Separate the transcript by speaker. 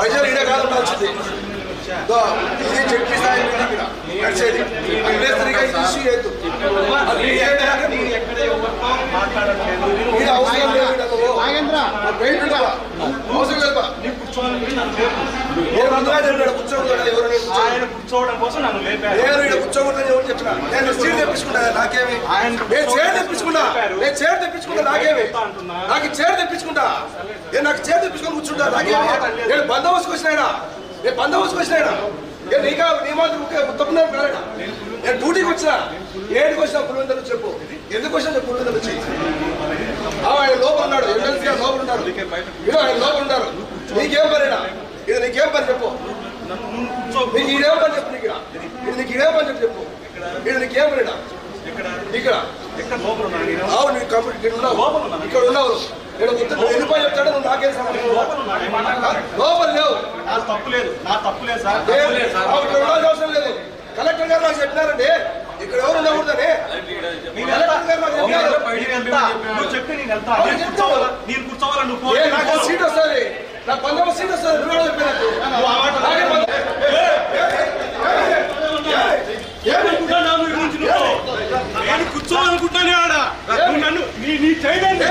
Speaker 1: వైజాగ్ ఈడే కాదు ఉండాల్సింది. ఇది చెప్పి స్థాయి నడిచేది ఇష్యూ లేదు. అవసరం లేదు కూర్చోవడం కోసం నన్ను కూర్చోకూడదని ఎవరు చెప్పినా నేను సీట్ తెప్పించుకుంటా. నాకేమి నేను చైర్ తెప్పించుకుంటా. నేను చైర్ తెప్పించుకుంటా. నాకేమి నాకు చైర్ తెప్పించుకుంటా. నేను నాకు చైర్ తెప్పించుకొని కూర్చుంటా. నాకేమి నేను బందోబస్తుకు వచ్చినాయినా. నేను బందోబస్తుకు వచ్చినాయినా. నేను నీకా నీ మాత్రం తప్పున్నారు కాలేడా. నేను డ్యూటీకి వచ్చినా. ఏడికి వచ్చినా పులివెందులు చెప్పు. ఎందుకు వచ్చినా చెప్పు. పులివెందులు వచ్చి ఆయన లోపల ఉన్నాడు. ఎమ్మెల్సీ లోపల ఉన్నాడు. ఆయన లోపల ఉన్నారు. నీకేం పనినా ఇది? నీకేం పని చెప్పు. నీకు ఇదేం పని చెప్పు. నీకు ఇది నీకు ఇదేం పని చెప్పు. ఇది నీకేం పనినా ఇక్కడ అవును నీ కంప్యూటర్ ఇక్కడ ఉన్నావు. నేను వెళ్ళిపోయి చెప్తాడు. నువ్వు నాకేం లోపల లేవు.
Speaker 2: తప్పు లేదు. నా తప్పు లేదు సార్.
Speaker 1: ఇక్కడ ఉండాల్సిన అవసరం లేదు. కలెక్టర్ గారు నాకు చెప్పినారండి ఇక్కడ ఎవరు ఉండకూడదని. నాకు సీట్ వస్తుంది. నాకు 19 సీట్ వస్తుంది. నువ్వు చెప్పినట్టు
Speaker 2: కూర్చోవాలనుకుంటానే ఆడ నన్ను నీ చేయదండి.